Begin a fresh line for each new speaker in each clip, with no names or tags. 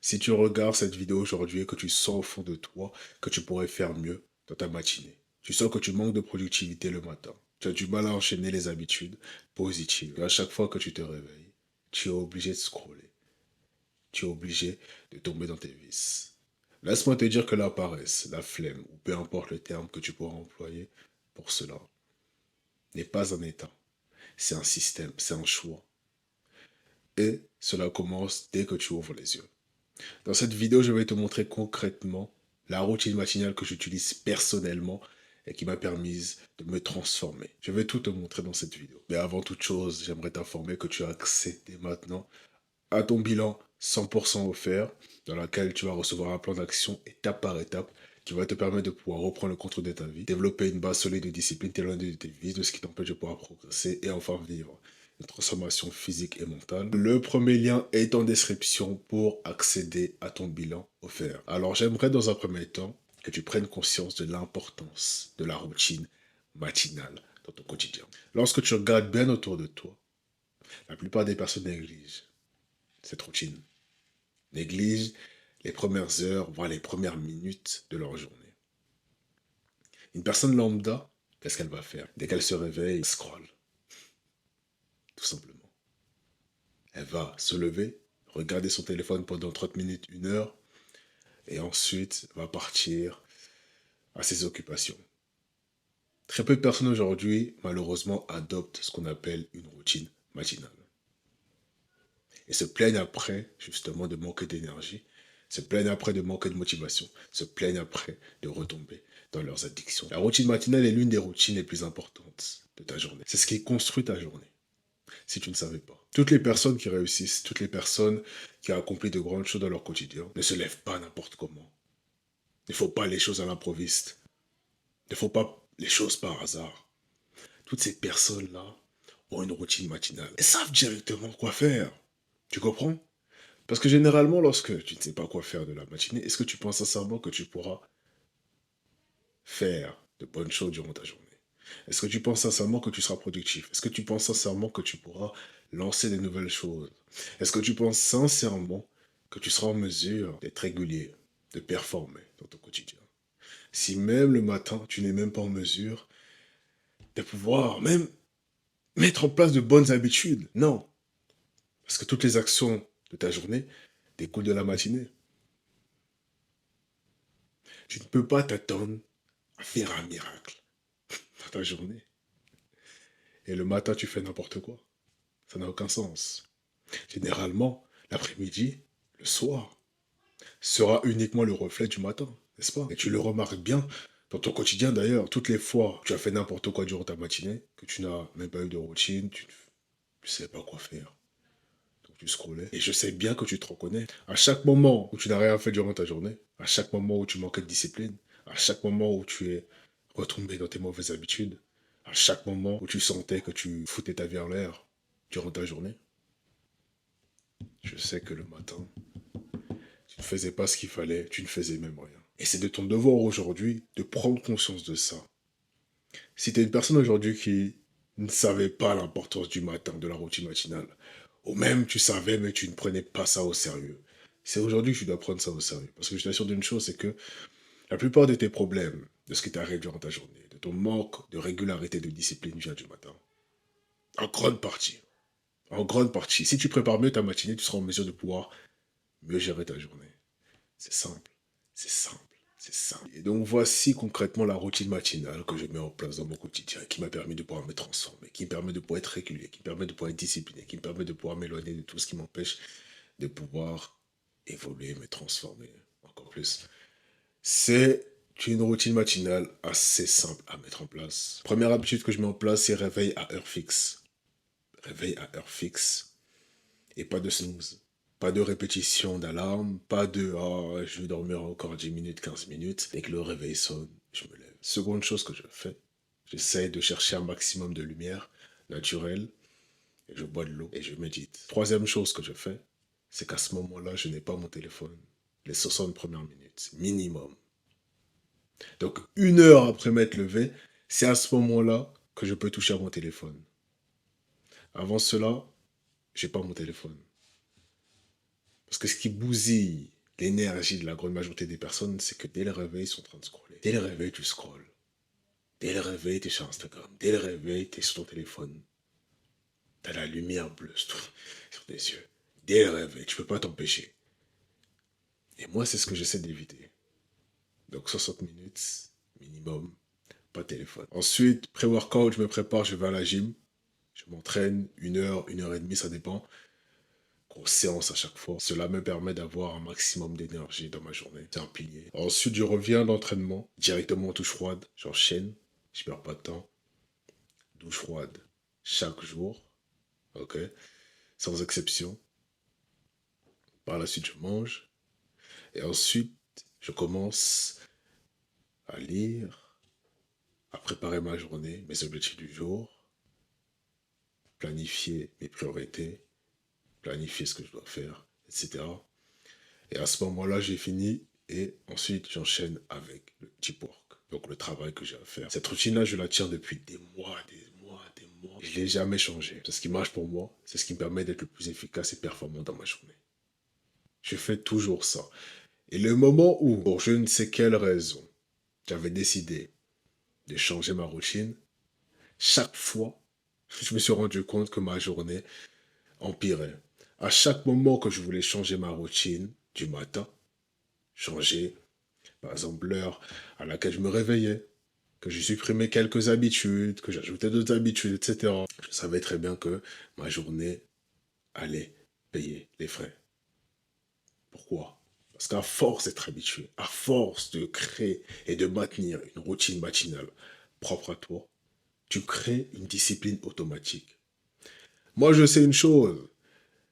Si tu regardes cette vidéo aujourd'hui et que tu sens au fond de toi que tu pourrais faire mieux dans ta matinée, tu sens que tu manques de productivité le matin, tu as du mal à enchaîner les habitudes positives, et à chaque fois que tu te réveilles, tu es obligé de scroller, tu es obligé de tomber dans tes vices. Laisse-moi te dire que la paresse, la flemme, ou peu importe le terme que tu pourras employer pour cela, n'est pas un état, c'est un système, c'est un choix. Et cela commence dès que tu ouvres les yeux. Dans cette vidéo, je vais te montrer concrètement la routine matinale que j'utilise personnellement et qui m'a permis de me transformer. Je vais tout te montrer dans cette vidéo. Mais avant toute chose, j'aimerais t'informer que tu as accès dès maintenant à ton bilan 100% offert, dans lequel tu vas recevoir un plan d'action étape par étape qui va te permettre de pouvoir reprendre le contrôle de ta vie, développer une base solide de discipline, t'éloigner de tes vies, de ce qui t'empêche de pouvoir progresser et enfin vivre une transformation physique et mentale. Le premier lien est en description pour accéder à ton bilan offert. Alors j'aimerais dans un premier temps que tu prennes conscience de l'importance de la routine matinale dans ton quotidien. Lorsque tu regardes bien autour de toi, la plupart des personnes négligent cette routine, négligent les premières heures, voire les premières minutes de leur journée. Une personne lambda, qu'est-ce qu'elle va faire? Dès qu'elle se réveille, elle scrolle, tout simplement. Elle va se lever, regarder son téléphone pendant 30 minutes, 1 heure, et ensuite va partir à ses occupations. Très peu de personnes aujourd'hui, malheureusement, adoptent ce qu'on appelle une routine matinale. Et se plaignent après, justement, de manquer d'énergie, se plaignent après de manquer de motivation, se plaignent après de retomber dans leurs addictions. La routine matinale est l'une des routines les plus importantes de ta journée. C'est ce qui construit ta journée, si tu ne savais pas. Toutes les personnes qui réussissent, toutes les personnes qui ont accompli de grandes choses dans leur quotidien, ne se lèvent pas n'importe comment. Il ne faut pas les choses à l'improviste. Il ne faut pas les choses par hasard. Toutes ces personnes-là ont une routine matinale. Elles savent directement quoi faire. Tu comprends? Parce que généralement, lorsque tu ne sais pas quoi faire de la matinée, est-ce que tu penses sincèrement que tu pourras faire de bonnes choses durant ta journée? Est-ce que tu penses sincèrement que tu seras productif? Est-ce que tu penses sincèrement que tu pourras lancer de nouvelles choses? Est-ce que tu penses sincèrement que tu seras en mesure d'être régulier, de performer dans ton quotidien? Si même le matin, tu n'es même pas en mesure de pouvoir même mettre en place de bonnes habitudes, non. Parce que toutes les actions de ta journée découlent de la matinée. Tu ne peux pas t'attendre à faire un miracle dans ta journée. Et le matin, tu fais n'importe quoi. Ça n'a aucun sens. Généralement, l'après-midi, le soir, sera uniquement le reflet du matin, n'est-ce pas? Et tu le remarques bien dans ton quotidien d'ailleurs. Toutes les fois que tu as fait n'importe quoi durant ta matinée, que tu n'as même pas eu de routine, tu ne sais pas quoi faire. Donc tu scrollais. Et je sais bien que tu te reconnais. À chaque moment où tu n'as rien fait durant ta journée, à chaque moment où tu manquais de discipline, à chaque moment où tu es retombé dans tes mauvaises habitudes, à chaque moment où tu sentais que tu foutais ta vie en l'air durant ta journée, je sais que le matin, tu ne faisais pas ce qu'il fallait, tu ne faisais même rien. Et c'est de ton devoir aujourd'hui de prendre conscience de ça. Si tu es une personne aujourd'hui qui ne savait pas l'importance du matin, de la routine matinale, ou même tu savais mais tu ne prenais pas ça au sérieux, c'est aujourd'hui que tu dois prendre ça au sérieux. Parce que je t'assure d'une chose, c'est que la plupart de tes problèmes, de ce qui t'arrive durant ta journée, de ton manque de régularité, de discipline vient du matin. En grande partie. En grande partie. Si tu prépares mieux ta matinée, tu seras en mesure de pouvoir mieux gérer ta journée. C'est simple, c'est simple, c'est simple. Et donc voici concrètement la routine matinale que je mets en place dans mon quotidien, qui m'a permis de pouvoir me transformer, qui me permet de pouvoir être régulier, qui me permet de pouvoir être discipliné, qui me permet de pouvoir m'éloigner de tout ce qui m'empêche de pouvoir évoluer, me transformer encore plus. C'est une routine matinale assez simple à mettre en place. Première habitude que je mets en place, c'est réveil à heure fixe. Réveil à heure fixe et pas de snooze. Pas de répétition d'alarme, pas de «Ah, je vais dormir encore 10 minutes, 15 minutes». Dès que le réveil sonne, je me lève. Seconde chose que je fais, j'essaie de chercher un maximum de lumière naturelle, et je bois de l'eau et je médite. Troisième chose que je fais, c'est qu'à ce moment-là, je n'ai pas mon téléphone. Les 60 premières minutes, minimum. Donc 1 heure après m'être levé, c'est à ce moment-là que je peux toucher à mon téléphone. Avant cela, j'ai pas mon téléphone. Parce que ce qui bousille l'énergie de la grande majorité des personnes, c'est que dès le réveil, ils sont en train de scroller. Dès le réveil, tu scrolles. Dès le réveil, tu es sur Instagram. Dès le réveil, tu es sur ton téléphone. Tu as la lumière bleue sur tes yeux. Dès le réveil, tu peux pas t'empêcher. Et moi, c'est ce que j'essaie d'éviter. Donc 60 minutes minimum, pas de téléphone. Ensuite, pré-workout, je me prépare, je vais à la gym. Je m'entraîne 1 heure et demie, ça dépend. Grosse séance à chaque fois. Cela me permet d'avoir un maximum d'énergie dans ma journée. C'est un pilier. Ensuite, je reviens d'entraînement, directement en douche froide. J'enchaîne, je perds pas de temps. Douche froide chaque jour, ok, sans exception. Par la suite, je mange. Et ensuite, je commence à lire, à préparer ma journée, mes objectifs du jour, planifier mes priorités, planifier ce que je dois faire, etc. Et à ce moment-là, j'ai fini et ensuite j'enchaîne avec le deep work, donc le travail que j'ai à faire. Cette routine-là, je la tiens depuis des mois, des mois, des mois. Je ne l'ai jamais changée. C'est ce qui marche pour moi, c'est ce qui me permet d'être le plus efficace et performant dans ma journée. Je fais toujours ça. Et le moment où, pour je ne sais quelle raison, j'avais décidé de changer ma routine, chaque fois, je me suis rendu compte que ma journée empirait. À chaque moment que je voulais changer ma routine du matin, changer, par exemple, l'heure à laquelle je me réveillais, que je supprimais quelques habitudes, que j'ajoutais d'autres habitudes, etc. Je savais très bien que ma journée allait payer les frais. Pourquoi? Parce qu'à force d'être habitué, à force de créer et de maintenir une routine matinale propre à toi, tu crées une discipline automatique. Moi, je sais une chose,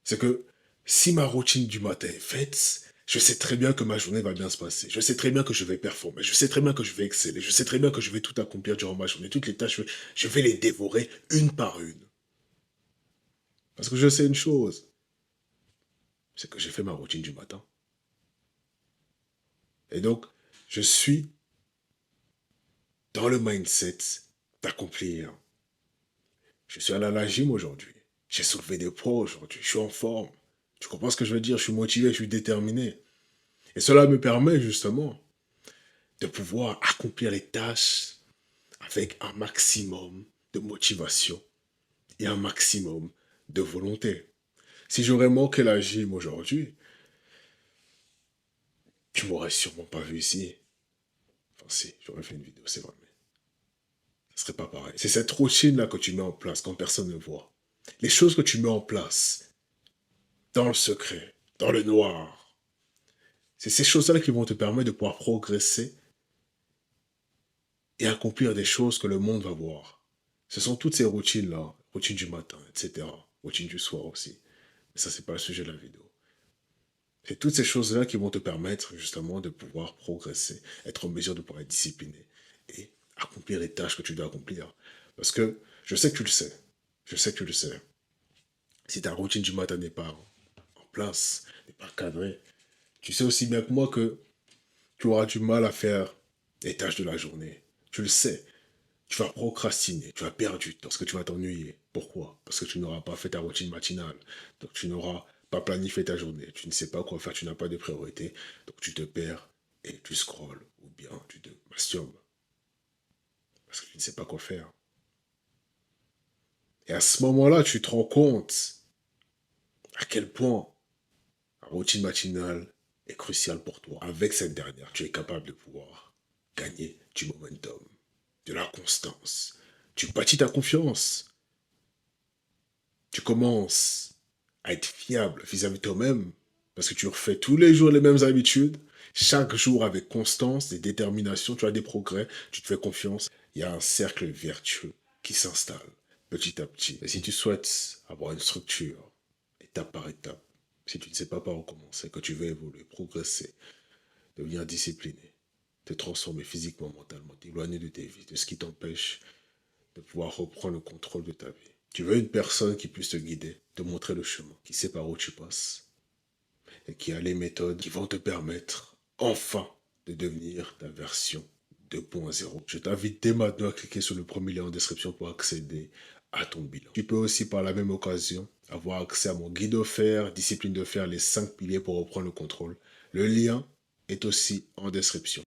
c'est que si ma routine du matin est faite, je sais très bien que ma journée va bien se passer. Je sais très bien que je vais performer. Je sais très bien que je vais exceller. Je sais très bien que je vais tout accomplir durant ma journée. Toutes les tâches, je vais les dévorer une par une. Parce que je sais une chose, c'est que j'ai fait ma routine du matin. Et donc, je suis dans le mindset d'accomplir. Je suis allé à la gym aujourd'hui. J'ai soulevé des poids aujourd'hui. Je suis en forme. Tu comprends ce que je veux dire? Je suis motivé, je suis déterminé. Et cela me permet justement de pouvoir accomplir les tâches avec un maximum de motivation et un maximum de volonté. Si j'aurais manqué la gym aujourd'hui, tu m'aurais sûrement pas vu ici. Enfin si, j'aurais fait une vidéo, c'est vrai, mais ce serait pas pareil. C'est cette routine-là que tu mets en place quand personne ne voit. Les choses que tu mets en place dans le secret, dans le noir, c'est ces choses-là qui vont te permettre de pouvoir progresser et accomplir des choses que le monde va voir. Ce sont toutes ces routines-là, routine du matin, etc., routine du soir aussi. Mais ça, c'est pas le sujet de la vidéo. C'est toutes ces choses-là qui vont te permettre justement de pouvoir progresser, être en mesure de pouvoir être discipliné et accomplir les tâches que tu dois accomplir. Parce que je sais que tu le sais. Je sais que tu le sais. Si ta routine du matin n'est pas en place, n'est pas cadrée, tu sais aussi bien que moi que tu auras du mal à faire les tâches de la journée. Tu le sais. Tu vas procrastiner, tu vas perdre du temps parce que tu vas t'ennuyer. Pourquoi? Parce que tu n'auras pas fait ta routine matinale. Donc tu n'auras pas planifié ta journée. Tu ne sais pas quoi faire, tu n'as pas de priorité. Donc tu te perds et tu scrolles ou bien tu te masturbes. Parce que tu ne sais pas quoi faire. Et à ce moment-là, tu te rends compte à quel point la routine matinale est cruciale pour toi. Avec cette dernière, tu es capable de pouvoir gagner du momentum, de la constance. Tu bâtis ta confiance. Tu commences à être fiable vis-à-vis de toi-même parce que tu refais tous les jours les mêmes habitudes, chaque jour avec constance et détermination, tu as des progrès, tu te fais confiance. Il y a un cercle vertueux qui s'installe petit à petit. Et si tu souhaites avoir une structure, étape par étape, si tu ne sais pas par où commencer, que tu veux évoluer, progresser, devenir discipliné, te transformer physiquement, mentalement, t'éloigner de tes vies, de ce qui t'empêche de pouvoir reprendre le contrôle de ta vie. Tu veux une personne qui puisse te guider, te montrer le chemin, qui sait par où tu passes et qui a les méthodes qui vont te permettre enfin de devenir ta version 2.0. Je t'invite dès maintenant à cliquer sur le premier lien en description pour accéder à ton bilan. Tu peux aussi par la même occasion avoir accès à mon guide offert, discipline de faire les 5 piliers pour reprendre le contrôle. Le lien est aussi en description.